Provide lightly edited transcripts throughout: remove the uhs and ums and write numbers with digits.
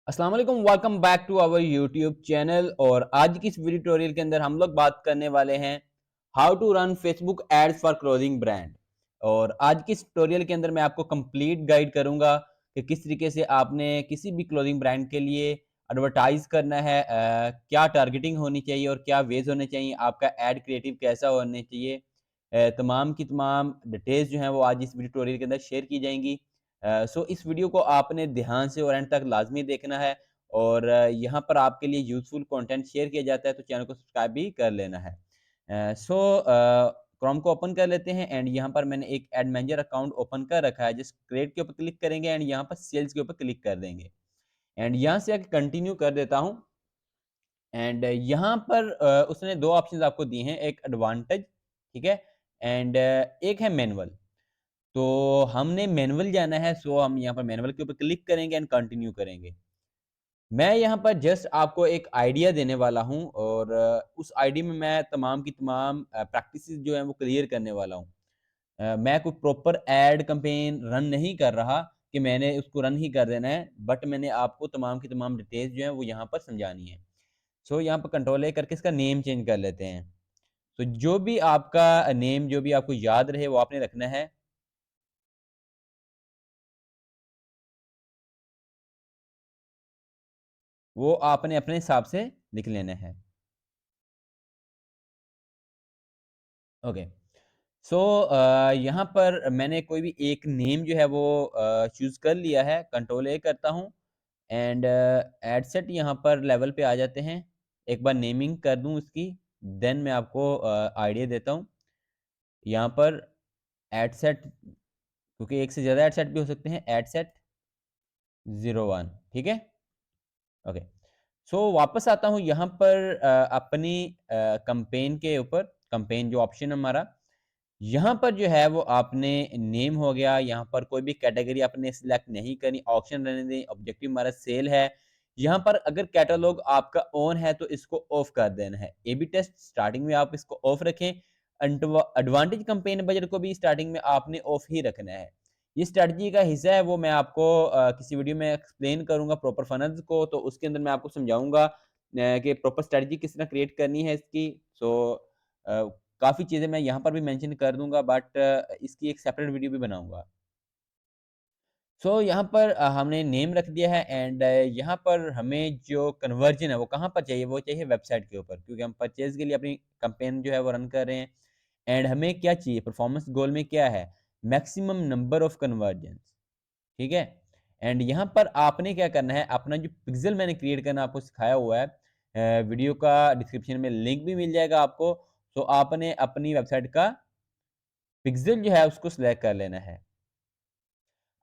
अस्सलाम वालेकुम, welcome back to our YouTube channel. और आज की इस वीडियो ट्यूटोरियल के अंदर हम लोग बात करने वाले हैं how to run Facebook ads for clothing brand. और आज की इस ट्यूटोरियल के अंदर मैं आपको कंप्लीट गाइड करूंगा कि किस तरीके से आपने किसी भी क्लोथिंग ब्रांड के लिए एडवर्टाइज करना है, क्या टारगेटिंग होनी चाहिए और क्या वेज होने चाहिए, आपका एड क्रिएटिव कैसा होने चाहिए। तमाम की तमाम डिटेल्स जो हैं वो आज इस वीडियो ट्यूटोरियल के अंदर शेयर की जाएंगी। सो इस वीडियो को आपने ध्यान से और एंड तक लाजमी देखना है। और यहाँ पर आपके लिए यूज़फुल कंटेंट शेयर किया जाता है, तो चैनल को सब्सक्राइब भी कर लेना है। सो क्रोम को ओपन कर लेते हैं एंड यहाँ पर मैंने एक एड मैनेजर अकाउंट ओपन कर रखा है। जस्ट क्रिएट के ऊपर क्लिक करेंगे एंड यहाँ पर सेल्स के ऊपर क्लिक कर देंगे एंड यहाँ से आके कंटिन्यू कर देता हूँ। एंड यहाँ पर उसने दो ऑप्शंस आपको दिए हैं, एक एडवांटेज, ठीक है, एंड एक है मैनुअल। तो हमने मैनुअल जाना है, सो हम यहाँ पर मैनुअल के ऊपर क्लिक करेंगे एंड कंटिन्यू करेंगे। मैं यहाँ पर जस्ट आपको एक आइडिया देने वाला हूँ और उस आइडिया में मैं तमाम की तमाम प्रैक्टिसेस जो हैं वो क्लियर करने वाला हूँ। मैं कोई प्रॉपर एड कैंपेन रन नहीं कर रहा कि मैंने उसको रन ही कर देना है, बट मैंने आपको तमाम की तमाम डिटेल्स जो हैं वो यहाँ पर समझानी है। सो यहाँ पर कंट्रोल ए करके इसका नेम चेंज कर लेते हैं। तो जो भी आपका नेम जो भी आपको याद रहे वो आपने रखना है। वो आपने अपने हिसाब से लिख लेना है। ओके। सो यहाँ पर मैंने कोई भी एक नेम जो है वो चूज़ कर लिया है। कंट्रोल ए करता हूँ एंड एड सेट यहाँ पर लेवल पे आ जाते हैं। एक बार नेमिंग कर दूँ इसकी, देन मैं आपको आइडिया देता हूँ। यहाँ पर एड सेट, क्योंकि एक से ज़्यादा एड सेट भी हो सकते हैं, एड सेट 01, ठीक है? ओके। सो वापस आता हूँ यहाँ पर अपनी कैंपेन के ऊपर। कैंपेन जो ऑप्शन है हमारा, यहाँ पर जो है वो आपने नेम हो गया, यहाँ पर कोई भी कैटेगरी आपने सिलेक्ट नहीं करनी, ऑप्शन रहने दें। ऑब्जेक्टिव हमारा सेल है। यहाँ पर अगर कैटलॉग आपका ऑन है तो इसको ऑफ कर देना है। ए बी टेस्ट स्टार्टिंग में आप इसको ऑफ रखें। एडवांटेज कैंपेन बजट को भी स्टार्टिंग में आपने ऑफ ही रखना है। ये स्ट्रेटजी का हिस्सा है, वो मैं आपको किसी वीडियो में एक्सप्लेन करूँगा प्रॉपर फनल्स को, तो उसके अंदर मैं आपको समझाऊँगा कि प्रॉपर स्ट्रेटजी किस तरह क्रिएट करनी है इसकी। सो अ, काफ़ी चीज़ें मैं यहाँ पर भी मेंशन कर दूँगा, बट इसकी एक सेपरेट वीडियो भी बनाऊँगा। सो यहाँ पर हमने नेम रख दिया है एंड यहाँ पर हमें जो कन्वर्जन है वो कहाँ पर चाहिए, वो चाहिए वेबसाइट के ऊपर, क्योंकि हम परचेज़ के लिए अपनी कैंपेन जो है वो रन कर रहे हैं। एंड हमें क्या चाहिए, परफॉर्मेंस गोल में क्या है, मैक्सिमम नंबर ऑफ कन्वर्जन्स, ठीक है? एंड यहाँ पर आपने क्या करना है, अपना जो पिक्सेल मैंने क्रिएट करना आपको सिखाया हुआ है, वीडियो का डिस्क्रिप्शन में लिंक भी मिल जाएगा आपको। तो आपने अपनी वेबसाइट का पिक्सेल जो है उसको सिलेक्ट कर लेना है।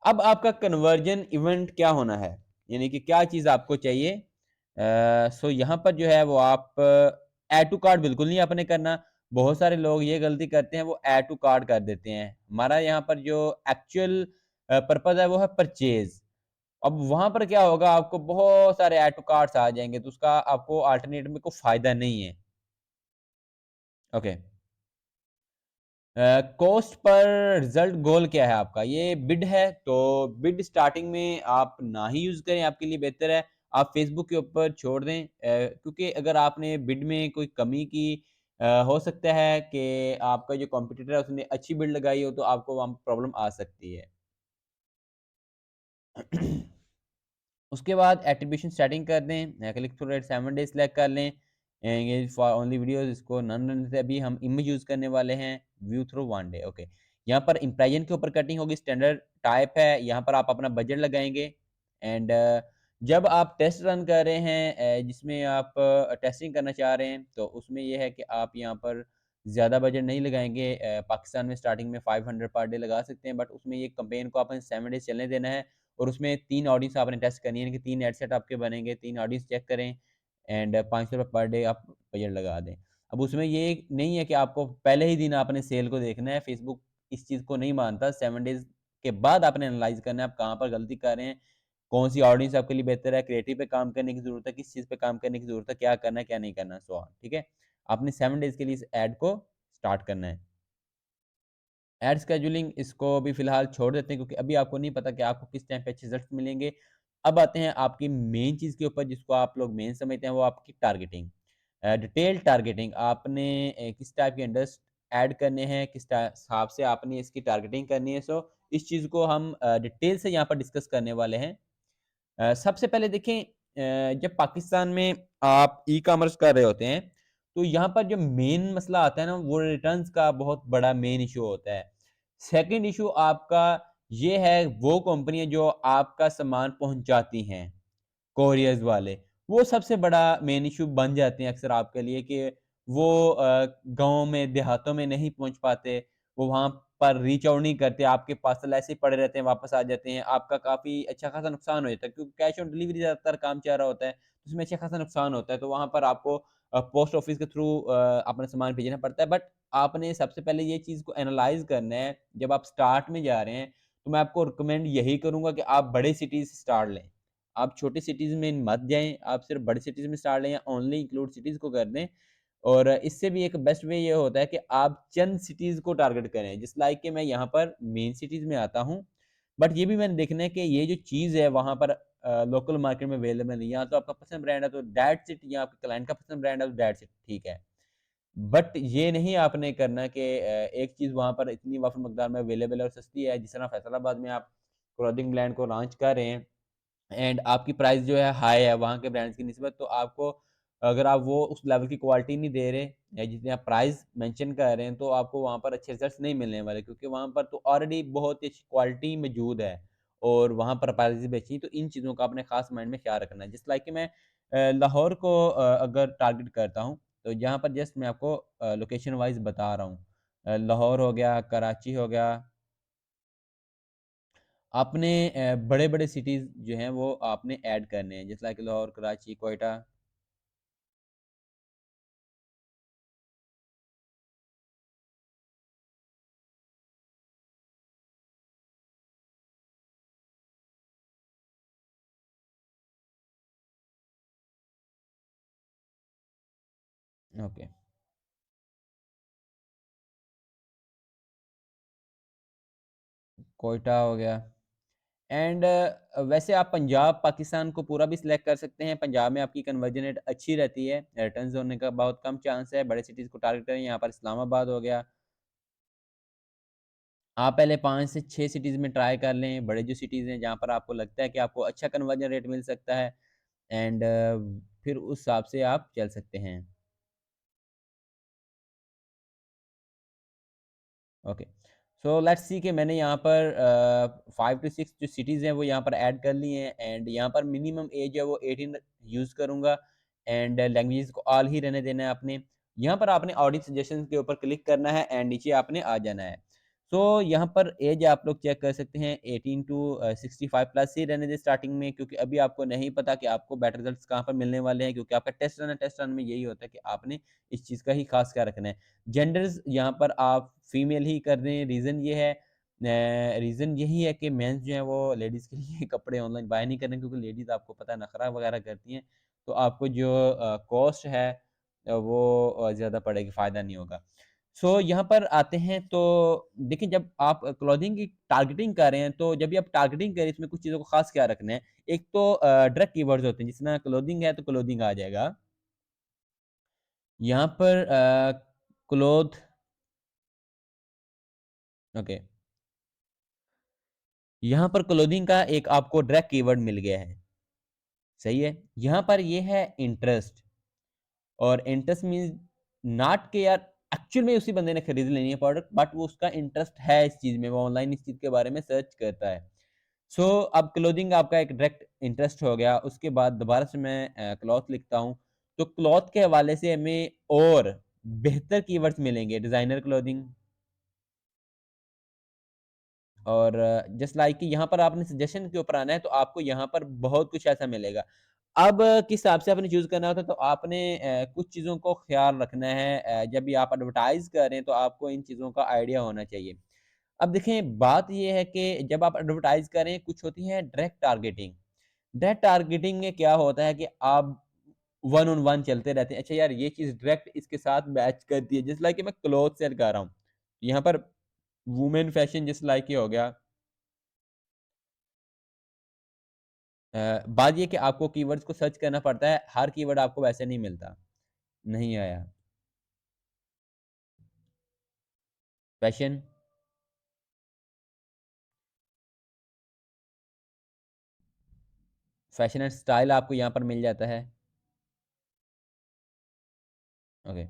अब आपका कन्वर्जन इवेंट क्या होना है, यानी कि क्या चीज़ आपको चाहिए। सो यहाँ पर जो है वो आप ऐड टू कार्ट बिल्कुल नहीं आपने करना। बहुत सारे लोग ये गलती करते हैं, वो ऐड टू कार्ट कर देते हैं। हमारा यहाँ पर जो एक्चुअल पर्पज़ है वो है परचेज़। अब वहाँ पर क्या होगा, आपको बहुत सारे ऐड टू कार्ट्स आ जाएँगे, तो उसका आपको अल्टरनेट में कोई फ़ायदा नहीं है। ओके। कॉस्ट पर रिजल्ट गोल क्या है आपका, ये बिड है, तो बिड स्टार्टिंग में आप ना ही यूज़ करें, आपके लिए बेहतर है। आप फेसबुक के ऊपर छोड़ दें, क्योंकि अगर आपने बिड में कोई कमी की, हो सकता है कि आपका जो कॉम्पिटिटर है उसने अच्छी बिड लगाई हो, तो आपको वहाँ प्रॉब्लम आ सकती है। उसके बाद एट्रीब्यूशन सेटिंग कर दें, click through rate 7 days select कर लें। एंगेज फॉर ओनली वीडियोज़, इसको नन रन से अभी हम इमेज यूज़ करने वाले हैं, व्यू थ्रू 1 डे, ओके। यहाँ पर इम्प्रेशन के ऊपर कटिंग होगी, स्टैंडर्ड टाइप है, यहाँ पर आप अपना बजट लगाएँगे। एंड जब आप टेस्ट रन कर रहे हैं, जिसमें आप टेस्टिंग करना चाह रहे हैं, तो उसमें ये है कि आप यहाँ पर ज़्यादा बजट नहीं लगाएँगे। पाकिस्तान में स्टार्टिंग में 500 पर डे लगा सकते हैं, बट उसमें ये कैंपेन को आपने 7 डेज़ चलने देना है। और उसमें 3 ऑडियंस आपने टेस्ट करनी है, यानी कि 3 एड सेट आपके बनेंगे, 3 ऑडियंस चेक करें एंड ₹500 पर डे आप बजट लगा दें। अब उसमें ये नहीं है कि आपको पहले ही दिन आपने सेल को देखना है, फेसबुक इस चीज़ को नहीं मानता। 7 डेज़ के बाद आपने एनालाइज़ करना है, आप कहाँ पर गलती कर रहे हैं, कौन-सी ऑडियंस आपके लिए बेहतर है, क्रिएटिव पे काम करने की ज़रूरत है, किस चीज़ पे काम करने की ज़रूरत है, क्या करना है, क्या नहीं करना, सो ऑन, ठीक है? आपने 7 डेज़ के लिए इस एड को स्टार्ट करना है। एड शेड्यूलिंग इसको अभी फ़िलहाल छोड़ देते हैं, क्योंकि अभी आपको नहीं पता कि आपको किस टाइम पे अच्छे रिज़ल्ट मिलेंगे। अब आते हैं आपकी मेन चीज़ के ऊपर जिसको आप लोग मेन समझते हैं वो आपकी टारगेटिंग। डिटेल टारगेटिंग आपने किस टाइप के इंडस्ट ऐड करने हैं, किस हिसाब से आपने इसकी टारगेटिंग करनी है। सो इस चीज़ को हम डिटेल से यहाँ पर डिस्कस करने वाले हैं। सबसे पहले देखें जब पाकिस्तान में आप ई-कॉमर्स कर रहे होते हैं, तो यहाँ पर जो मेन मसला आता है ना, वो रिटर्न्स का बहुत बड़ा मेन इश्यू होता है। सेकंड इश्यू आपका ये है, वो कंपनियाँ जो आपका सामान पहुँचाती हैं। कोरियर्स वाले, वो सबसे बड़ा मेन इश्यू बन जाते हैं अक्सर आपके लिए कि वो गाँव में, देहातों में नहीं पहुँच पाते, वो वहाँ पर रीच आउट नहीं करते, आपके पार्सल ऐसे ही पड़े रहते हैं, वापस आ जाते हैं, आपका काफ़ी अच्छा खासा नुकसान हो जाता है क्योंकि कैश ऑन डिलीवरी ज़्यादातर काम चल रहा होता है, उसमें अच्छा खासा नुकसान होता है, तो वहाँ पर आपको पोस्ट ऑफिस के थ्रू अपना सामान भेजना पड़ता है। बट आपने सबसे पहले ये चीज़ को एनालाइज़ करना है, जब आप स्टार्ट में जा रहे हैं, तो मैं आपको रिकमेंड यही करूँगा कि आप बड़े सिटीज़ से स्टार्ट लें। आप छोटी सिटीज़ में मत जाएँ, आप सिर्फ़ बड़ी सिटीज़ में स्टार्ट लें या ओनली इंक्लूड सिटीज़ को कर दें। और इससे भी एक बेस्ट वे ये होता है कि आप चंद सिटीज़ को टारगेट करें। जस्ट लाइक कि मैं यहाँ पर मेन सिटीज़ में आता हूँ, बट ये भी मैंने देखना है कि ये जो चीज़ है वहाँ पर लोकल मार्केट में अवेलेबल नहीं है। या तो आपका पसंद ब्रांड है तो दैट्स इट, या आपके क्लाइंट का पसंद ब्रांड है तो दैट्स इट, ठीक है। बट ये नहीं आपने करना कि एक चीज़ वहाँ पर इतनी वाफ़िर मकदार में अवेलेबल है और सस्ती है, जिस तरह फैसलाबाद में आप क्लॉथिंग ब्रांड को लॉन्च कर रहे हैं एंड आपकी प्राइस जो है हाई है वहाँ के ब्रांड्स की निस्बत, तो आपको अगर आप वो उस लेवल की क्वालिटी नहीं दे रहे या जितनी आप प्राइस मेंशन कर रहे हैं, तो आपको वहाँ पर अच्छे रिजल्ट्स नहीं मिलने वाले क्योंकि वहाँ पर तो ऑलरेडी बहुत ही अच्छी क्वालिटी मौजूद है और वहाँ पर प्राइसेज़ भी अच्छी हैं, तो इन चीज़ों का आपने ख़ास माइंड में ख़्याल रखना है। जस्ट लाइक कि मैं लाहौर को अगर टारगेट करता हूँ, तो यहाँ पर जस्ट मैं आपको लोकेशन वाइज़ बता रहा हूँ। लाहौर हो गया, कराची हो गया, आपने बड़े-बड़े सिटीज़ जो हैं वो आपने ऐड करने हैं, जैसे लाइक लाहौर, कराची, क्वेटा। ओके, क्वेटा हो गया एंड वैसे आप पंजाब, पाकिस्तान को पूरा भी सिलेक्ट कर सकते हैं। पंजाब में आपकी कन्वर्जन रेट अच्छी रहती है, रिटर्न्स होने का बहुत कम चांस है। बड़े सिटीज़ को टारगेट करें, यहाँ पर इस्लामाबाद हो गया। आप पहले 5 से 6 सिटीज़ में ट्राई कर लें, बड़े जो सिटीज़ हैं जहाँ पर आपको लगता है कि आपको अच्छा कन्वर्जन रेट मिल सकता है एंड फिर उस हिसाब से आप चल सकते हैं। ओके। सो लेट्स सी कि मैंने यहाँ पर 5 टू 6 जो सिटीज़ हैं वो यहाँ पर ऐड कर ली हैं एंड यहाँ पर मिनिमम एज है वो 18 यूज़ करूँगा एंड लैंग्वेजेज़ को ऑल ही रहने देना है आपने। यहाँ पर आपने ऑडियो सजेशंस के ऊपर क्लिक करना है एंड नीचे आपने आ जाना है। सो यहाँ पर एज आप लोग चेक कर सकते हैं 18 टू 65 प्लस ही रहने दें स्टार्टिंग में, क्योंकि अभी आपको नहीं पता कि आपको बेटर रिजल्ट्स कहाँ पर मिलने वाले हैं, क्योंकि आपका टेस्ट रन है, टेस्ट रन में यही होता है कि आपने इस चीज़ का ही खास ख्याल रखना है। जेंडर्स यहाँ पर आप फीमेल ही कर दें, रीज़न ये है रीज़न यही है कि मेंस जो हैं वो लेडीज़ के लिए कपड़े ऑनलाइन बाय नहीं कर रहे क्योंकि लेडीज़ आपको पता है नखरा वगैरह करती हैं, तो आपको जो कॉस्ट है वो ज़्यादा पड़ेगी, फ़ायदा नहीं होगा। सो यहाँ पर आते हैं तो देखिए, जब आप क्लॉथिंग की टारगेटिंग कर रहे हैं, तो जब भी आप टारगेटिंग करें इसमें कुछ चीज़ों को ख़ास ख्याल रखना है। एक तो डायरेक्ट कीवर्ड्स होते हैं, जिस तरह क्लॉथिंग है तो क्लॉथिंग आ जाएगा। यहाँ पर क्लॉथ ओके, यहाँ पर क्लोथिंग का एक आपको डायरेक्ट कीवर्ड मिल गया है, सही है? यहाँ पर ये है इंटरेस्ट, और इंटरेस्ट मीन्स नॉट कि यार एक्चुअल में उसी बंदे ने खरीद लेनी है प्रोडक्ट, बट वो उसका इंटरेस्ट है इस चीज़ में, वो ऑनलाइन इस चीज़ के बारे में सर्च करता है। सो अब क्लोथिंग आपका एक डायरेक्ट इंटरेस्ट हो गया, उसके बाद दोबारा से मैं क्लॉथ लिखता हूँ, तो क्लॉथ के हवाले से हमें और बेहतर कीवर्ड्स मिलेंगे, डिज़ाइनर क्लोथिंग, और जस्ट लाइक कि यहाँ पर आपने सजेशन के ऊपर आना है, तो आपको यहाँ पर बहुत कुछ ऐसा मिलेगा। अब किस हिसाब से आपने चूज़ करना होता है, तो आपने कुछ चीज़ों को ख़्याल रखना है, जब भी आप एडवर्टाइज़ कर रहे हैं, तो आपको इन चीज़ों का आइडिया होना चाहिए। अब देखें, बात ये है कि जब आप एडवर्टाइज़ कर रहे हैं, कुछ होती है डायरेक्ट टारगेटिंग। डायरेक्ट टारगेटिंग में क्या होता है कि आप वन ऑन वन चलते रहते हैं। अच्छा यार, ये चीज़ डायरेक्ट इसके साथ मैच करती है, जस्ट लाइक कि मैं क्लॉथ सेल कर रहा हूँ। यहाँ पर वुमेन फैशन जस्ट लाइक ये हो गया। बात ये है कि आपको कीवर्ड्स को सर्च करना पड़ता है, हर कीवर्ड आपको वैसे नहीं मिलता। नहीं आया। फैशन, फैशन एंड स्टाइल आपको यहाँ पर मिल जाता है। ओके।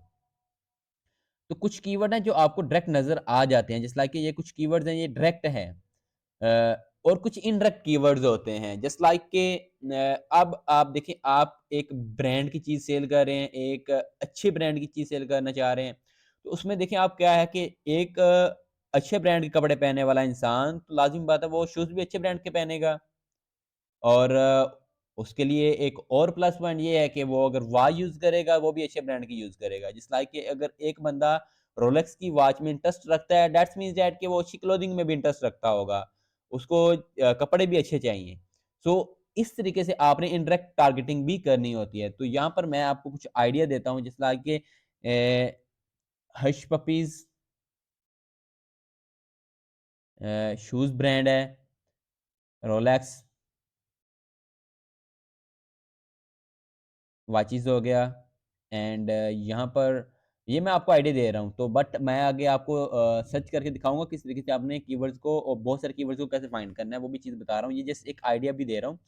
तो कुछ कीवर्ड हैं जो आपको डायरेक्ट नज़र आ जाते हैं, जस्ट लाइक कि ये कुछ कीवर्ड्स हैं, ये डायरेक्ट हैं। और कुछ इनडायरेक्ट कीवर्ड्स होते हैं, जस्ट लाइक कि अब आप देखिए, आप एक ब्रांड की चीज़ सेल कर रहे हैं, एक अच्छे ब्रांड की चीज़ सेल करना चाह रहे हैं, तो उसमें देखिए आप क्या है कि एक अच्छे ब्रांड के कपड़े पहनने वाला इंसान, तो लाज़िमी बात है वो शूज़ भी अच्छे ब्रांड के पहनेगा। और उसके लिए एक और प्लस पॉइंट ये है कि वो अगर वॉच यूज़ करेगा, वो भी अच्छे ब्रांड की यूज़ करेगा। जिस लाइक कि अगर एक बंदा रोलेक्स की वॉच में इंटरेस्ट रखता है, दैट्स मीन्स दैट कि वो अच्छी क्लोथिंग में भी इंटरेस्ट रखता होगा। उसको कपड़े भी अच्छे चाहिए। सो इस तरीके से आपने इनडायरेक्ट टारगेटिंग भी करनी होती है। तो यहाँ पर मैं आपको कुछ आइडिया देता हूँ, जिस लाइक कि हश पपीज़ शूज़ ब्रांड है, रोलेक्स वॉचेस हो गया। एंड यहाँ पर ये मैं आपको आइडिया दे रहा हूँ, तो बट मैं आगे आपको सर्च करके दिखाऊँगा किस तरीके से आपने कीवर्ड्स को और बहुत सारे कीवर्ड्स को कैसे फाइंड करना है, वो भी चीज़ बता रहा हूँ। ये जस्ट एक आइडिया भी दे रहा हूँ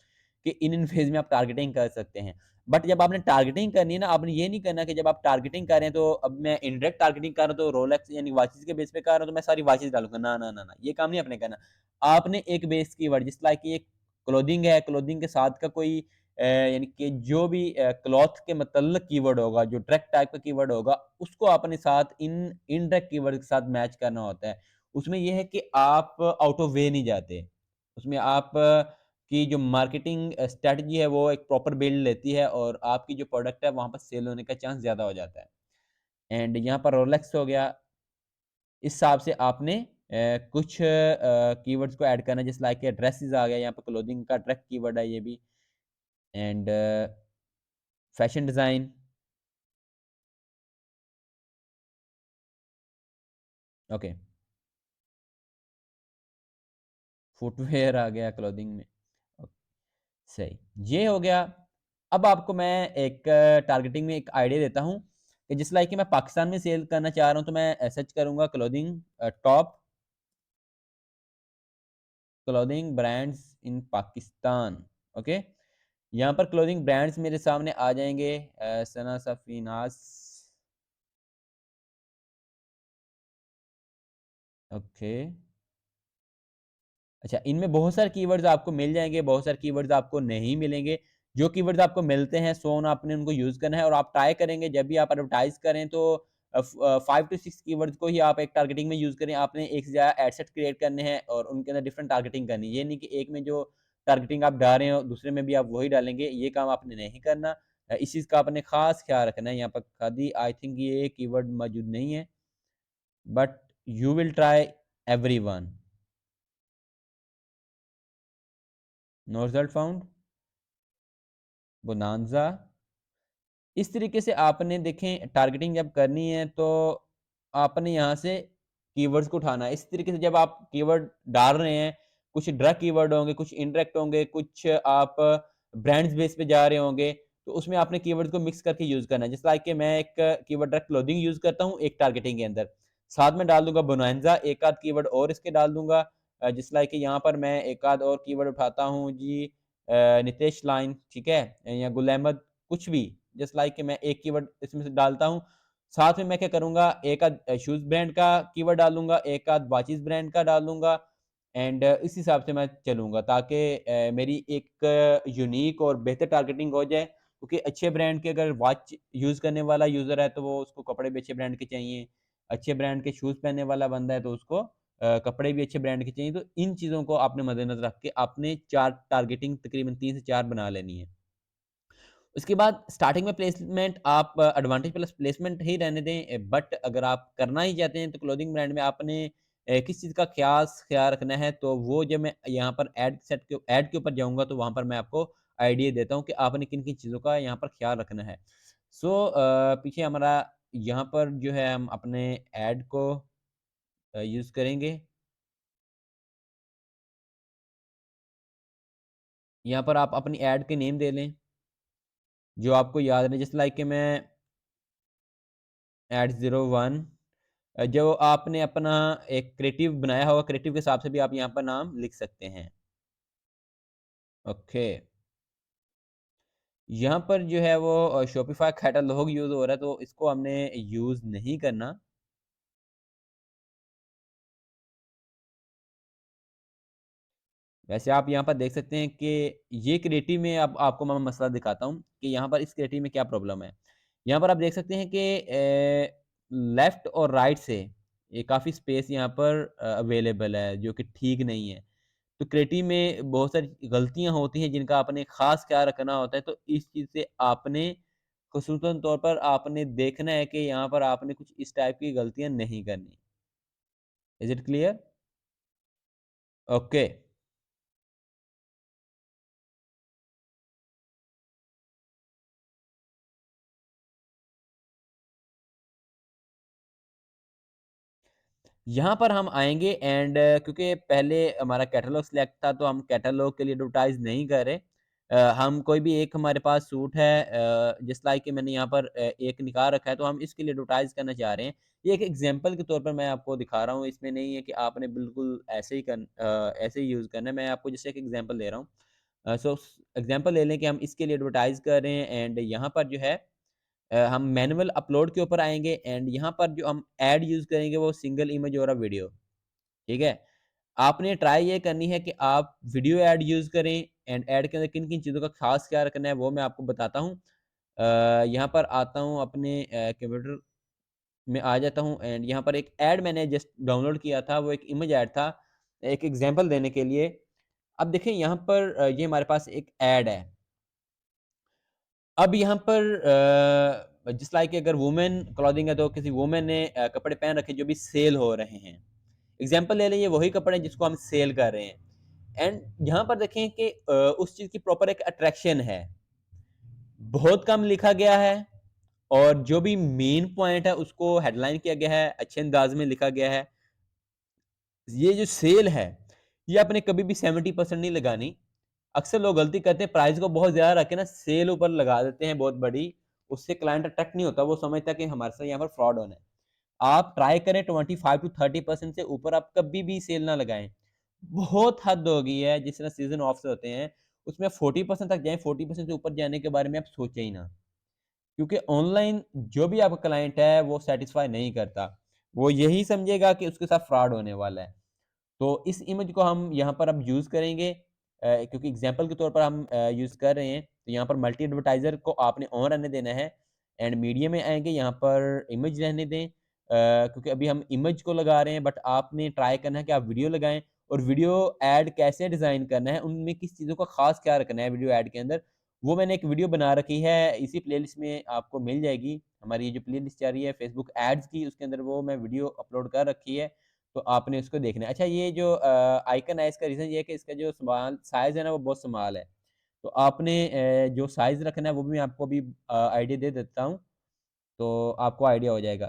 कि इन फेज़ में आप टारगेटिंग कर सकते हैं। बट जब आपने टारगेटिंग करनी है ना, आपने ये नहीं करना कि जब आप टारगेटिंग कर रहे हैं, तो अब मैं इनडायरेक्ट टारगेटिंग कर रहा हूँ, तो रोलेक्स यानी वॉचेस के बेस पे कर रहा हूँ, तो मैं सारी वॉचेस डालूँगा। ना, ना, ना, ना, ये काम नहीं आपने करना। आपने एक बेस कीवर्ड जिस लाइक ये क्लोथिंग है, क्लोथिंग के साथ का कोई यानी कि जो भी क्लॉथ के मतलब कीवर्ड होगा, जो डायरेक्ट टाइप का कीवर्ड होगा, उसको अपने साथ इन इनडायरेक्ट कीवर्ड के साथ मैच करना होता है। उसमें ये है कि आप आउट ऑफ वे नहीं जाते। उसमें आप की जो मार्केटिंग स्ट्रैटेजी है, वो एक प्रॉपर बिल्ड लेती है और आपकी जो प्रोडक्ट है, वहाँ पर सेल होने का चांस ज़्यादा हो जाता है। एंड यहाँ पर रोलेक्स हो गया, इस हिसाब से आपने कुछ कीवर्ड्स को ऐड करना है, जैसे लाइक ड्रेसेस आ गया, यहाँ पे क्लोथिंग का डायरेक्ट कीवर्ड है ये भी। And fashion design, okay, footwear आ गया क्लॉथिंग में, ओके, सही, ये हो गया। अब आपको मैं एक टारगेटिंग में एक आइडिया देता हूँ कि जिस लाइक कि मैं पाकिस्तान में सेल करना चाह रहा हूँ, तो मैं सर्च करूँगा क्लॉथिंग टॉप क्लॉथिंग ब्रांड्स इन पाकिस्तान, ओके। यहाँ पर क्लॉथिंग ब्रांड्स मेरे सामने आ जाएँगे, सना सफ़ीनास, ओके। अच्छा, इनमें बहुत सारे कीवर्ड्स आपको मिल जाएँगे, बहुत सारे कीवर्ड्स आपको नहीं मिलेंगे। जो कीवर्ड्स आपको मिलते हैं, सो ऑन आपने उनको यूज़ करना है और आप ट्राई करेंगे जब भी आप एडवर्टाइज़ करें, तो 5 टू 6 कीवर्ड्स को ही आप एक टारगेटिंग में यूज़ करें। आपने एक से ज़्यादा एड सेट क्रिएट करने हैं और उनके अंदर डिफरेंट टारगेटिंग करनी है। ये नहीं कि एक में जो टारगेटिंग आप डाल रहे हो, दूसरे में भी आप वही डालेंगे, ये काम आपने नहीं करना। इस चीज़ का आपने ख़ास ख़्याल रखना है। यहाँ पर खादी आई थिंक ये कीवर्ड मौजूद नहीं है, but you will try everyone. No result found, bonanza. इस तरीके से आपने देखें टारगेटिंग जब करनी है, तो आपने यहाँ से कीवर्ड्स को उठाना है। इस तरीके से जब आप कीवर्ड डाल रहे हैं, कुछ डायरेक्ट कीवर्ड होंगे, कुछ इनडायरेक्ट होंगे, कुछ आप ब्रांड्स बेस पे जा रहे होंगे, तो उसमें आपने कीवर्ड्स को मिक्स करके यूज़ करना है। जैसे लाइक कि मैं एक कीवर्ड डायरेक्ट क्लोथिंग यूज़ करता हूँ एक टारगेटिंग के अंदर। साथ में डाल दूँगा बोनांज़ा, एक आध कीवर्ड और इसके डाल दूँगा। जैसे लाइक कि यहाँ पर मैं एक आध और कीवर्ड उठाता हूँ जी, नितेश लाइन, ठीक है? या गुल अहमद, कुछ भी। जस्ट लाइक कि मैं एक कीवर्ड इसमें से डालता हूँ। साथ में मैं क्या करूँगा, एक आध शूज़ ब्रांड का कीवर्ड डालूँगा, एक आध वॉचेस ब्रांड का डालूँगा एंड इस हिसाब से मैं चलूँगा, ताकि मेरी एक यूनिक और बेहतर टारगेटिंग हो जाए। क्योंकि अच्छे ब्रांड के अगर वॉच यूज़ करने वाला यूज़र है, तो वो उसको कपड़े भी अच्छे ब्रांड के चाहिए। अच्छे ब्रांड के शूज़ पहनने वाला बंदा है, तो उसको कपड़े भी अच्छे ब्रांड के चाहिए। तो इन चीज़ों को आपने मद्देनज़र रख के आपने 4 टारगेटिंग तकरीबन 3 से 4 बना लेनी है। उसके बाद स्टार्टिंग में प्लेसमेंट आप एडवांटेज प्लस प्लेसमेंट ही रहने दें, बट अगर आप करना ही चाहते हैं, तो क्लोथिंग ब्रांड में आपने किस चीज़ का ख़ास ख़्याल रखना है, तो वो जब मैं यहाँ पर ऐड के ऊपर जाऊँगा, तो वहाँ पर मैं आपको आइडिया देता हूँ कि आपने किन-किन चीज़ों का यहाँ पर ख़्याल रखना है। सो पीछे हमारा यहाँ पर जो है हम अपने ऐड को यूज़ करेंगे। यहाँ पर आप अपनी ऐड के नेम दे लें, जो आपको याद रहे, जैसे लाइक कि मैं @01 जो आपने अपना एक क्रिएटिव बनाया होगा, क्रिएटिव के हिसाब से भी आप यहाँ पर नाम लिख सकते हैं। ओके। यहाँ पर जो है वो शॉपिफ़ाई कैटलॉग यूज़ हो रहा है, तो इसको हमने यूज़ नहीं करना। वैसे आप यहाँ पर देख सकते हैं कि ये क्रिएटिव में अब आपको मैं मसला दिखाता हूँ कि यहाँ पर इस क्रिएटिव में क्या प्रॉब्लम है। यहाँ पर आप देख सकते हैं कि लेफ़्ट और राइट से ये काफ़ी स्पेस यहाँ पर अवेलेबल है, जो कि ठीक नहीं है। तो क्रिएटिव में बहुत सारी गलतियाँ होती हैं जिनका आपने ख़ास ख़्याल रखना होता है, तो इस चीज़ से आपने ख़ुसूसन तौर पर आपने देखना है कि यहाँ पर आपने कुछ इस टाइप की गलतियाँ नहीं करनी। Is it clear? ओके। यहाँ पर हम आएँगे एंड क्योंकि पहले हमारा कैटलॉग सिलेक्ट था, तो हम कैटलॉग के लिए एडवर्टाइज़ नहीं कर रहे। हम कोई भी एक हमारे पास सूट है जस्ट लाइक कि मैंने यहाँ पर एक निकाल रखा है, तो हम इसके लिए एडवर्टाइज़ करना चाह रहे हैं। ये एक एग्ज़ाम्पल के तौर पर मैं आपको दिखा रहा हूँ, इसमें नहीं है कि आपने बिल्कुल ऐसे ही यूज़ करना है। मैं आपको जैसे एक एग्ज़ाम्पल दे रहा हूँ। सो एग्ज़ाम्पल ले लें कि हम इसके लिए एडवर्टाइज़ कर रहे हैं एंड यहाँ पर जो है हम मैनुअल अपलोड के ऊपर आएँगे एंड यहाँ पर जो हम ऐड यूज़ करेंगे वो सिंगल इमेज और अ वीडियो, ठीक है? आपने ट्राई ये करनी है कि आप वीडियो ऐड यूज़ करें एंड ऐड के अंदर किन-किन चीज़ों का ख़ास ख्याल रखना है वो मैं आपको बताता हूँ। यहाँ पर आता हूँ अपने कंप्यूटर में आ जाता हूँ एंड यहाँ पर एक ऐड मैंने जस्ट डाउनलोड किया था, वो एक इमेज ऐड था, एक एग्ज़ाम्पल देने के लिए। अब देखिए यहाँ पर ये हमारे पास एक ऐड है। अब यहाँ पर जस्ट लाइक अगर वुमेन क्लॉथिंग है तो किसी वुमेन ने कपड़े पहन रखे जो भी सेल हो रहे हैं। एग्ज़ाम्पल ले लें ये वही कपड़े हैं जिसको हम सेल कर रहे हैं। एंड यहाँ पर देखें कि उस चीज़ की प्रॉपर एक अट्रैक्शन है। बहुत कम लिखा गया है और जो भी मेन पॉइंट है उसको हेडलाइन किया गया है, अच्छे अंदाज़ में लिखा गया है। ये जो सेल है, ये आपने कभी भी 70% नहीं लगानी। अक्सर लोग गलती करते हैं प्राइस को बहुत ज़्यादा रख के ना सेल ऊपर लगा देते हैं बहुत बड़ी, उससे क्लाइंट अट्रैक्ट नहीं होता, वो समझता है कि हमारे साथ यहाँ पर फ्रॉड होना है। आप ट्राई करें 25 टू 30% से ऊपर आप कभी भी सेल ना लगाएँ। बहुत हद हो गई है, जिस तरह सीज़न ऑफ्स होते हैं, उसमें 40% तक जाएँ, 40% से ऊपर जाने के बारे में आप सोचें ही ना। क्योंकि ऑनलाइन जो भी आपका क्लाइंट है, वो सैटिस्फाई नहीं करता। वो यही समझेगा कि उसके साथ फ्रॉड होने वाला है। तो इस इमेज को हम यहाँ पर अब यूज़ करेंगे क्योंकि एग्ज़ाम्पल के तौर पर हम यूज़ कर रहे हैं। तो यहाँ पर मल्टी एडवर्टाइज़र को आपने ऑन रहने देना है एंड मीडिया में आएँगे, यहाँ पर इमेज रहने दें क्योंकि अभी हम इमेज को लगा रहे हैं बट आपने ट्राई करना है कि आप वीडियो लगाएँ और वीडियो ऐड कैसे डिज़ाइन करना है, उनमें किस चीज़ों का ख़ास ख्याल रखना है वीडियो ऐड के अंदर, वो मैंने एक वीडियो बना रखी है, इसी प्लेलिस्ट में आपको मिल जाएगी। हमारी ये जो प्लेलिस्ट जा रही है फेसबुक एड्स की, उसके अंदर वो मैं वीडियो अपलोड कर रखी है। तो आपने उसको देखना है। अच्छा ये जो आइकन है इसका रीज़न ये है कि इसका जो स्मॉल साइज़ है ना वो बहुत स्मॉल है। तो आपने जो साइज़ रखना है वो भी मैं आपको अभी आइडिया दे देता हूँ, तो आपको आइडिया हो जाएगा।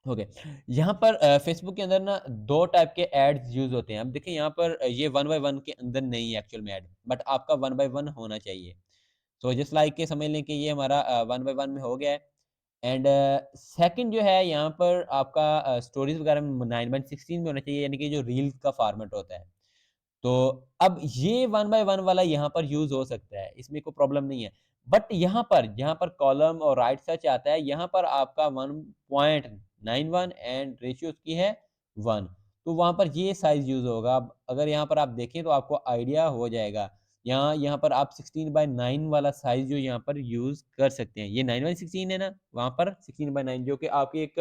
ओके, यहाँ पर फ़ेसबुक के अंदर ना 2 टाइप के एड्स यूज़ होते हैं। अब देखिए यहाँ पर ये वन बाय वन के अंदर नहीं है एक्चुअल में ऐड, बट आपका वन बाय वन होना चाहिए। सो जस्ट लाइक के समझ लें कि ये हमारा वन बाय वन में हो गया है एंड सेकंड जो है यहाँ पर आपका स्टोरीज़ वगैरह में 9/16 में होना चाहिए यानी कि जो रील्स का फॉर्मेट होता है। तो अब ये वन बाय वन वाला यहाँ पर यूज़ हो सकता है, इसमें कोई प्रॉब्लम नहीं है। बट यहाँ पर जहाँ पर कॉलम और राइट सर्च आता है, यहाँ पर आपका 1.91 एंड रेशियो उसकी है 1 तो वहाँ पर ये साइज़ यूज़ होगा। अब अगर यहाँ पर आप देखें तो आपको आइडिया हो जाएगा। यहाँ यहाँ पर आप 16/9 वाला साइज़ जो यहाँ पर यूज़ कर सकते हैं। ये 9/16 है ना, वहाँ पर 16/9 जो कि आपकी एक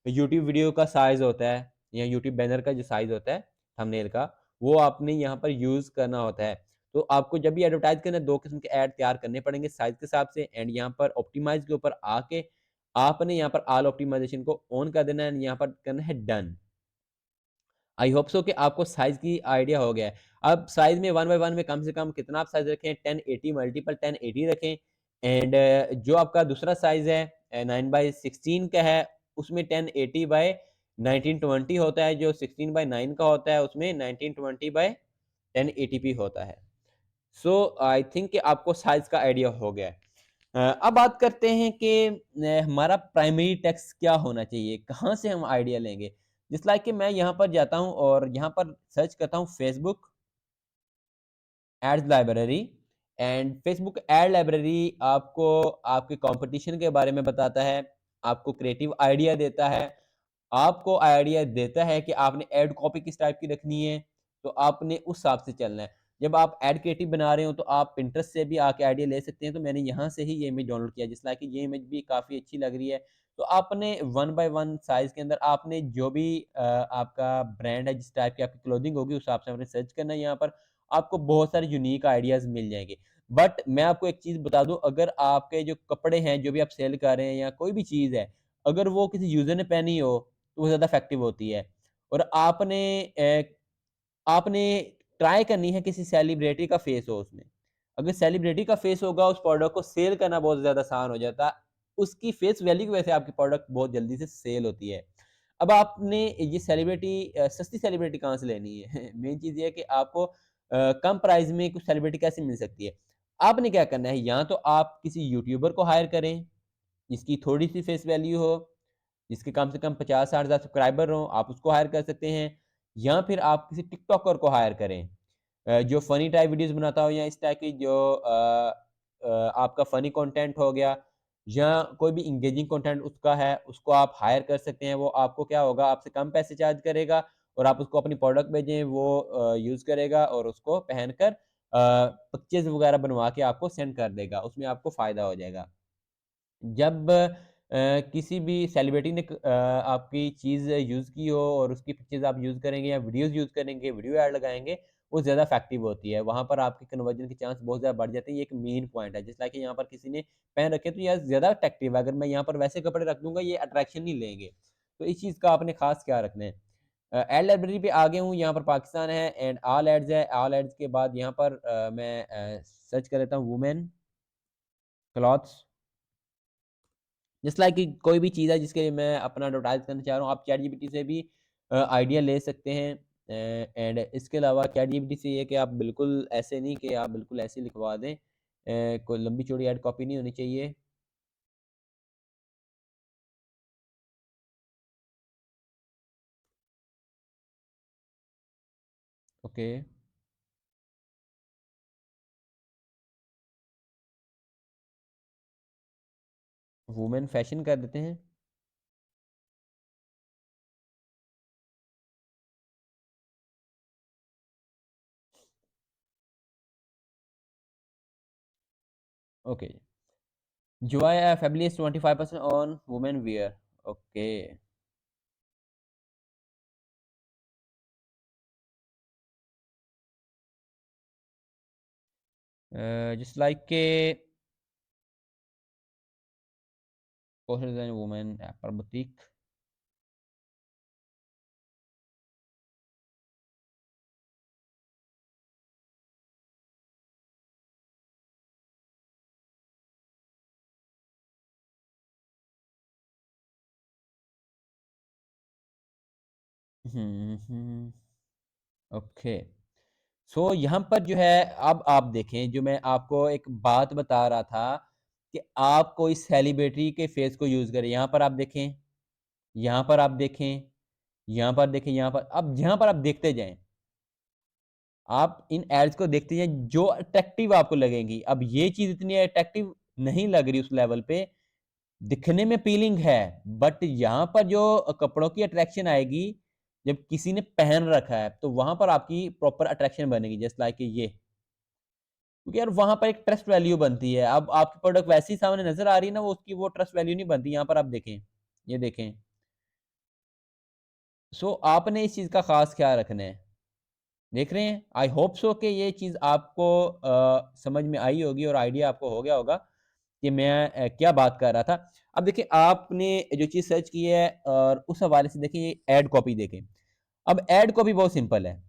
यूट्यूब वीडियो का साइज़ होता है या यूट्यूब बैनर का जो साइज़ होता है, थंबनेल का वो आपने यहाँ पर यूज़ करना होता है। तो आपको जब भी एडवर्टाइज़ करना है 2 किस्म के ऐड तैयार करने पड़ेंगे साइज़ के हिसाब से एंड यहाँ पर ऑप्टिमाइज़ के ऊपर आके आपने यहाँ पर ऑल ऑप्टिमाइज़ेशन को ऑन कर देना है एंड यहाँ पर करना है डन। आई होप सो कि आपको साइज़ की आइडिया हो गया है। अब साइज़ में 1 बाय 1 में कम से कम कितना आप साइज़ रखें 1080 मल्टीपल 1080 रखें एंड जो आपका दूसरा साइज़ है 9/16 का है उसमें 1080 बाय 1920 होता है, जो 16/9 का होता है उसमें 1920 बाय 1080p होता है। सो आई थिंक कि आपको साइज़ का आइडिया हो गया है। अब बात करते हैं कि हमारा प्राइमरी टेक्स्ट क्या होना चाहिए? कहाँ से हम आइडिया लेंगे? जस्ट लाइक कि मैं यहाँ पर जाता हूँ और यहाँ पर सर्च करता हूँ Facebook ads library and Facebook ad library आपको आपके कंपटीशन के बारे में बताता है, आपको क्रिएटिव आइडिया देता है, आपको आइडिया देता है कि आपने एड कॉपी किस टाइप की रखनी है, तो आपने उस हिसाब से चलना है। जब आप एड क्रिएटिव बना रहे हो तो आप पिंटरेस्ट से भी आके आइडिया ले सकते हैं, तो मैंने यहाँ से ही ये इमेज डाउनलोड किया जिस लाइक कि ये इमेज भी काफ़ी अच्छी लग रही है। तो आपने 1 बाय 1 साइज़ के अंदर आपने जो भी आपका ब्रांड है, जिस टाइप की आपकी क्लोथिंग होगी, उस हिसाब से आपने सर्च करना है यहाँ पर, आपको बहुत सारे यूनिक आइडियाज़ मिल जाएँगे। बट मैं आपको एक चीज़ बता दूँ, अगर आपके जो कपड़े हैं, जो भी आप सेल कर रहे हैं या कोई भी चीज़ है, अगर वो किसी यूज़र ने पहनी हो, तो वो ज़्यादा इफ़ेक्टिव होती है। और आपने ट्राई करनी है किसी सेलिब्रिटी का फेस हो उसमें। अगर सेलिब्रिटी का फेस होगा, उस प्रोडक्ट को सेल करना बहुत ज़्यादा आसान हो जाता है। उसकी फेस वैल्यू की वजह से आपकी प्रोडक्ट बहुत जल्दी से सेल होती है। अब आपने ये सेलिब्रिटी सस्ती सेलिब्रिटी कहाँ से लेनी है? मेन चीज़ ये है कि आपको कम प्राइस में कुछ सेलिब्रिटी कैसे मिल सकती है? आपने क्या करना है, या तो आप किसी यूट्यूबर को हायर करें, जिसकी थोड़ी-सी फेस वैल्यू हो, जिसके कम से कम 50-60 हज़ार सब्सक्राइबर हों, आप उसको हायर कर सकते हैं। या फिर आप किसी टिकटॉकर को हायर करें जो फ़नी टाइप वीडियोज़ बनाता हो या इस टाइप की जो आपका फ़नी कंटेंट हो गया या कोई भी एंगेजिंग कंटेंट उसका है, उसको आप हायर कर सकते हैं। वो आपको क्या होगा, आपसे कम पैसे चार्ज करेगा और आप उसको अपनी प्रोडक्ट भेजें, वो यूज़ करेगा और उसको पहनकर पिक्चर्स वगैरह बनवा के आपको सेंड कर देगा। उसमें आपको फ़ायदा हो जाएगा। जब किसी भी सेलिब्रिटी ने आपकी चीज़ यूज़ की हो और उसकी पिक्चर्स आप यूज़ करेंगे या वीडियोज़ यूज़ करेंगे, वीडियो ऐड लगाएँगे, वो ज़्यादा इफ़ेक्टिव होती है। वहाँ पर आपके कन्वर्जन के चांस बहुत ज़्यादा बढ़ जाते हैं, ये एक मेन पॉइंट है। जैसे लाइक यहाँ पर किसी ने पहन रखे हैं, तो ये ज़्यादा अट्रैक्टिव है। अगर मैं यहाँ पर वैसे कपड़े रख दूँगा, ये अट्रैक्शन नहीं लेंगे। तो इस चीज़ का आपने ख़ास ख्याल रखना है। एड लाइब्रेरी पे आ गया हूँ, यहाँ पर पाकिस्तान है एंड ऑल एड्स है। ऑल एड्स के बाद यहाँ पर मैं सर्च कर लेता हूँ वुमेन क्लॉथ्स। जस्ट लाइक कि कोई भी चीज़ है जिसके लिए मैं अपना एडवर्टाइज़ करना चाह रहा हूँ, आप चैटजीपीटी से भी आइडिया ले सकते हैं। एंड इसके अलावा चैटजीपीटी से ये कि आप बिल्कुल ऐसे नहीं कि आप बिल्कुल ऐसे ही लिखवा दें। कोई लंबी-चौड़ी एड कॉपी नहीं होनी चाहिए। ओके, वुमेन फैशन कर देते हैं। Okay, Joy fabulous 25% on women wear. Okay, just like के कोर्सेज एंड वुमेन पर बुटीक। हुँ। ओके। सो यहाँ पर जो है अब आप देखें जो मैं आपको एक बात बता रहा था कि आप कोई सेलिब्रिटी के फेस को यूज़ करें। यहाँ पर आप देखें, यहाँ पर आप देखें, यहाँ पर देखें, यहाँ पर अब यहाँ पर आप देखते जाएँ। आप इन एड्स को देखते जाएँ जो अट्रैक्टिव आपको लगेंगी। अब ये चीज़ इतनी अट्रैक्टिव नहीं लग रही उस लेवल पे, दिखने में अपीलिंग है, बट यहाँ पर जो कपड़ों की अट्रैक्शन आएगी, जब किसी ने पहन रखा है, तो वहाँ पर आपकी प्रॉपर अट्रैक्शन बनेगी जस्ट लाइक ये। क्योंकि यार वहाँ पर एक ट्रस्ट वैल्यू बनती है। अब आपकी प्रोडक्ट वैसी सामने नज़र आ रही है ना, वो उसकी वो ट्रस्ट वैल्यू नहीं बनती। यहाँ पर आप देखें, ये देखें। सो आपने इस चीज़ का ख़ास ख़्याल रखना है। देख रहे हैं? आई होप सो कि ये चीज़ आपको समझ में आई होगी और आइडिया आपको हो गया होगा कि मैं क्या बात कर रहा था। अब देखिए आपने जो चीज़ सर्च की है और उस हवाले से देखिए एड कॉपी देखें। अब एड कॉपी बहुत सिंपल है।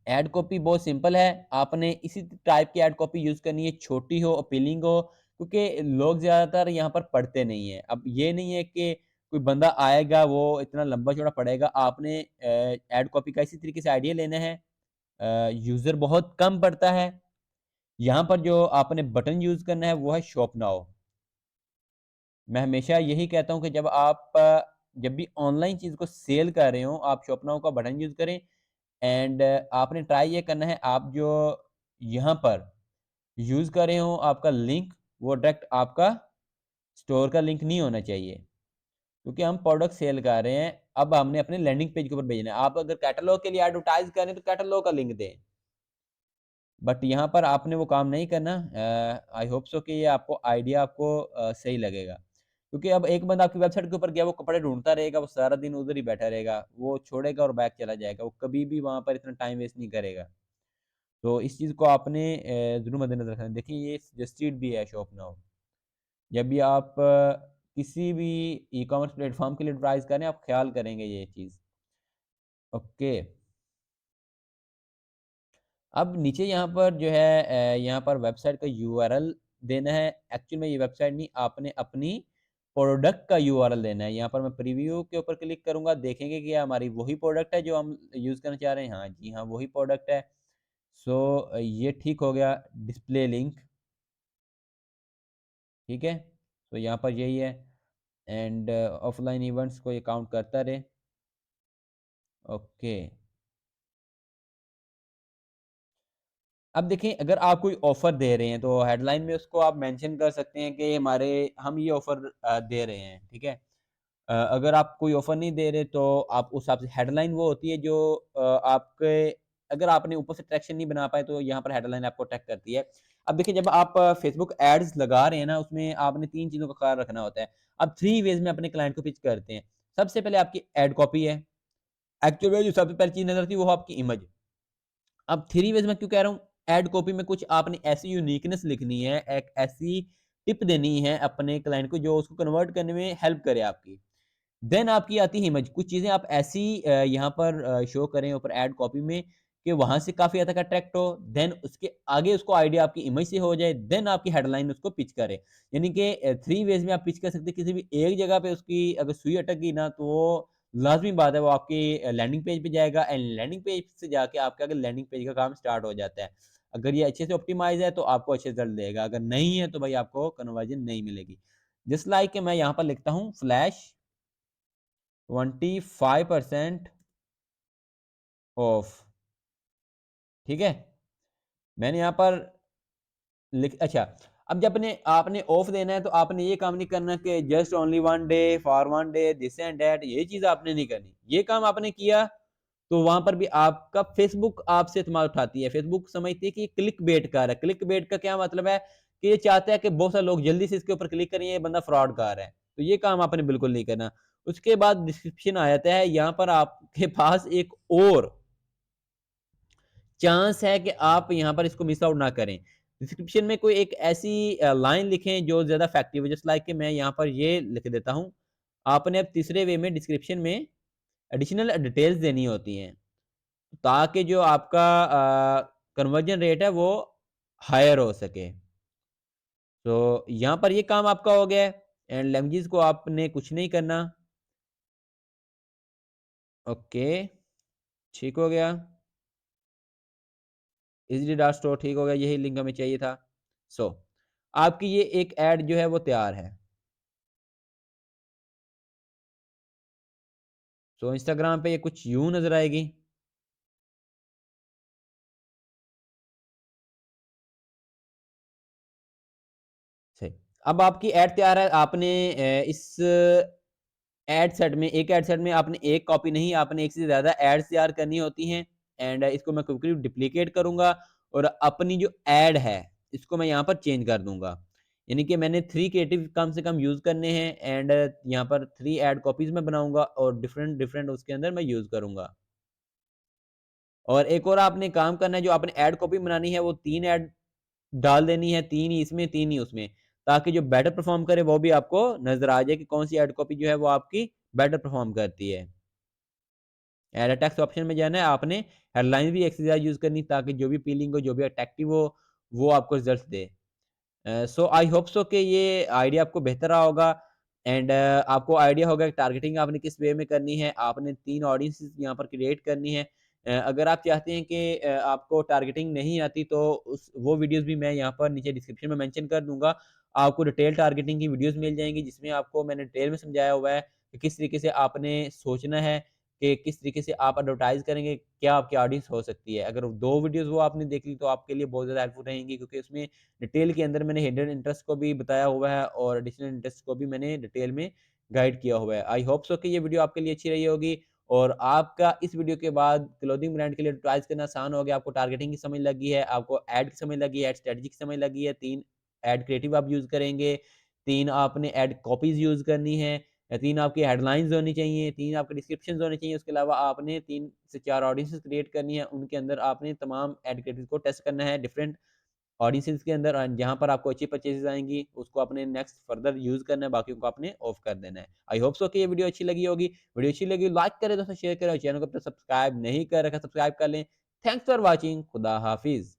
एड कॉपी बहुत सिंपल है। आपने इसी टाइप की एड कॉपी यूज़ करनी है, छोटी हो, अपीलिंग हो, क्योंकि लोग ज़्यादातर यहाँ पर पढ़ते नहीं हैं। अब ये नहीं है कि कोई बंदा आएगा, वो इतना लंबा-चौड़ा पढ़ेगा। आपने एड कॉपी का इसी तरीके से आइडिया लेना है यूज़र बहुत कम पड़ता है। यहाँ पर जो आपने बटन यूज़ करना है वो है शॉप नाउ। मैं हमेशा यही कहता हूँ कि जब भी ऑनलाइन चीज़ को सेल कर रहे हो, आप शॉप नाउ का बटन यूज़ करें एंड आपने ट्राई ये करना है, आप जो यहाँ पर यूज़ कर रहे हो आपका लिंक, वो डायरेक्ट आपका स्टोर का लिंक नहीं होना चाहिए। क्योंकि हम प्रोडक्ट सेल कर रहे हैं, अब हमने अपने लैंडिंग पेज के ऊपर भेजना है। आप अगर कैटलॉग के लिए एडवर्टाइज़ कर रहे हैं तो कैटलॉग का लिंक दें। बट यहाँ पर आपने वो काम नहीं करना। आई होप सो कि ये आपको आइडिया सही लगेगा। क्योंकि अब एक बंदा आपकी वेबसाइट के ऊपर गया, वो कपड़े ढूँढता रहेगा, वो सारा दिन उधर ही बैठा रहेगा। वो छोड़ेगा और बैक चला जाएगा। वो कभी भी वहाँ पर इतना टाइम वेस्ट नहीं करेगा। तो इस चीज़ को आपने ज़रूर मद्देनज़र रखना है। देखिए ये सजेस्टेड भी है शॉप नाउ। जब भी आप किसी भी ई-कॉमर्स प्लेटफ़ॉर्म के लिए एडवर्टाइज़ करें, आप ख़्याल करेंगे ये चीज़। ओके। अब नीचे यहाँ पर जो है यहाँ पर वेबसाइट का यूआरएल देना है। एक्चुअल में ये वेबसाइट नहीं, आपने अपनी प्रोडक्ट का यूआरएल देना है। यहाँ पर मैं प्रीव्यू के ऊपर क्लिक करूँगा, देखेंगे कि हमारी वही प्रोडक्ट है जो हम यूज़ करना चाह रहे हैं। हाँ जी, हाँ, वही प्रोडक्ट है। सो ये ठीक हो गया। डिस्प्ले लिंक, ठीक है? तो यहाँ पर यही है एंड ऑफ़लाइन इवेंट्स को ये काउंट करता रहे। ओके। अब देखें, अगर आप कोई ऑफ़र दे रहे हैं तो हेडलाइन में उसको आप मेंशन कर सकते हैं कि हम ये ऑफ़र दे रहे हैं, ठीक है? अगर आप कोई ऑफ़र नहीं दे रहे तो आप उस हिसाब से हेडलाइन वो होती है जो आपके अगर आपने ऊपर से ट्रैक्शन नहीं बना पाए तो यहाँ पर हेडलाइन आपको ट्रैक करती है। अब देखिए, जब आप फ़ेसबुक एड्स लगा रहे हैं ना, उसमें आपने 3 चीज़ों का ख़्याल रखना होता है। अब 3 वेज़ में अपने क्लाइंट को पिच करते हैं। सबसे पहले आपकी एड कॉपी है। एक्चुअल में जो सबसे पहली चीज़ नज़र आती है वो है आपकी इमेज। अब 3 वेज़ मैं क्यों कह रहा हूँ? ऐड कॉपी में कुछ आपने ऐसी यूनिकनेस लिखनी है, एक ऐसी टिप देनी है अपने क्लाइंट को जो उसको कन्वर्ट करने में हेल्प करे आपकी। देन आपकी आती है इमेज। कुछ चीज़ें आप ऐसी यहाँ पर शो करें ऊपर ऐड कॉपी में कि वहाँ से काफ़ी हद तक अट्रैक्ट हो। देन उसके आगे उसको आइडिया आपकी इमेज से हो जाए, देन आपकी हेडलाइन उसको पिच करे। यानी कि 3 वेज़ में आप पिच कर सकते हैं। किसी भी एक जगह पे उसकी अगर सुई अटक गई ना, तो वो लाज़मी बात है वो आपकी लैंडिंग पेज पे जाएगा एंड लैंडिंग पेज से जाके आपके आगे लैंडिंग पेज का काम स्टार्ट हो जाता है। अगर ये अच्छे से ऑप्टिमाइज़ है तो आपको अच्छे रिज़ल्ट देगा, अगर नहीं है तो भाई आपको कन्वर्जन नहीं मिलेगी। जस्ट लाइक कि मैं यहाँ पर लिखता हूँ फ्लैश 25% ऑफ, ठीक है? मैंने यहाँ पर अच्छा, अब जब अपने आपने ऑफ देना है तो आपने ये काम नहीं करना कि just only 1 day, for 1 day, this and that, ये चीज़ आपने नहीं करनी। ये काम आपने किया तो वहाँ पर भी आपका फेसबुक आपसे इत्मीनान उठाती है। फेसबुक समझती है कि ये क्लिकबेट कर रहा है। क्लिकबेट का क्या मतलब है कि ये चाहता है कि बहुत सारे लोग जल्दी से इसके ऊपर क्लिक करें, ये बंदा फ्रॉडकार है। तो ये काम आपने बिल्कुल नहीं करना। उसके बाद डिस्क्रिप्शन आ जाता है, यहाँ पर आपके पास एक और चांस है कि आप यहाँ पर इसको मिस आउट ना करें। डिस्क्रिप्शन में कोई एक ऐसी लाइन लिखें जो ज़्यादा इफेक्टिव है, जस्ट लाइक कि मैं यहाँ पर ये लिख देता हूँ। आपने अब तीसरे वे में डिस्क्रिप्शन में एडिशनल डिटेल्स देनी होती हैं, ताकि जो आपका कन्वर्जन रेट है वो हायर हो सके। तो यहाँ पर ये काम आपका हो गया है एंड लैंग्वेजेस को आपने कुछ नहीं करना। ओके, ठीक हो गया। इज़िली डॉट स्टोर ठीक हो गया, यही लिंक हमें चाहिए था। सो आपकी ये एक ऐड जो है वो तैयार है। सो इंस्टाग्राम पे ये कुछ यूँ नज़र आएगी। सही। अब आपकी ऐड तैयार है। आपने इस ऐड सेट में एक ऐड सेट में आपने एक कॉपी नहीं, आपने एक से ज़्यादा ऐड्स तैयार करनी होती हैं एंड इसको मैं क्विकली डुप्लिकेट करूँगा और अपनी जो ऐड है, इसको मैं यहाँ पर चेंज कर दूँगा। यानी कि मैंने 3 क्रिएटिव कम से कम यूज़ करने हैं एंड यहाँ पर 3 ऐड कॉपीज़ मैं बनाऊँगा और डिफरेंट उसके अंदर मैं यूज़ करूँगा। और एक और आपने काम करना है, जो आपने ऐड कॉपी बनानी है वो 3 ऐड डाल देनी है, 3 ही इसमें, 3 ही उसमें, ताकि जो बेटर परफ़ॉर्म करे वो भी आपको नज़र आ जाए कि कौन-सी ऐड कॉपी जो है वो आपकी बेटर परफ़ॉर्म करती है। एड टेक्स्ट ऑप्शन में जाना है, आपने हेडलाइन भी एक से ज़्यादा यूज़ करनी, ताकि जो भी अपीलिंग हो, जो भी अट्रैक्टिव हो, वो आपको results they. So I hope so कि ये आइडिया आपको बेहतर रहा होगा एंड आपको आइडिया होगा कि टारगेटिंग आपने किस वे में करनी है। आपने 3 ऑडियंसेस यहाँ पर क्रिएट करनी है अगर आप चाहते हैं कि आपको टारगेटिंग नहीं आती तो उस वो वीडियोज़ भी मैं यहाँ पर नीचे डिस्क्रिप्शन में मेंशन कर दूँगा। आपको डिटेल टारगेटिंग की वीडियोज़ मिल जाएँगी जिसमें आपको मैंने डिटेल में समझाया हुआ है कि किस तरीके से आपने सोचना है कि किस तरीके से आप एडवर्टाइज़ करेंगे, क्या आपकी ऑडियंस हो सकती है। अगर 2 वीडियोज़ वो आपने देख ली तो आपके लिए बहुत ज़्यादा हेल्पफुल रहेंगी क्योंकि उसमें डिटेल के अंदर मैंने हिडन इंटरेस्ट को भी बताया हुआ है और एडिशनल इंटरेस्ट को भी मैंने डिटेल में गाइड किया हुआ है। आई होप सो कि ये वीडियो आपके लिए अच्छी रही होगी और आपका इस वीडियो के बाद क्लोथिंग ब्रांड के लिए एडवर्टाइज़ करना आसान हो गया। आपको टारगेटिंग की समझ लग गई है, आपको ऐड की समझ लगी है, ऐड स्ट्रैटेजी की समझ लगी है, 3 ऐड क्रिएटिव आप यूज़ करेंगे, 3 आपने ऐड कॉपीज़ यूज़ करनी है, 3 आपकी हेडलाइन्स होनी चाहिए, 3 आपके डिस्क्रिप्शंस होने चाहिए। उसके अलावा आपने 3 से 4 ऑडियंसेस क्रिएट करनी है, उनके अंदर आपने तमाम ऐड क्रिएटिव को टेस्ट करना है डिफरेंट ऑडियंसेस के अंदर जहाँ पर आपको अच्छी परचेज़ेज़ आएँगी, उसको आपने नेक्स्ट फर्दर यूज़ करना है, बाकियों को आपने ऑफ कर देना है। आई होप सो कि ये वीडियो अच्छी लगी होगी। वीडियो अच्छी लगी लाइक करें, दोस्तों शेयर करें और चैनल को अब तक सब्सक्राइब नहीं कर रखा सब्सक्राइब कर लें। Thanks for watching. खुदा हाफ़िज़।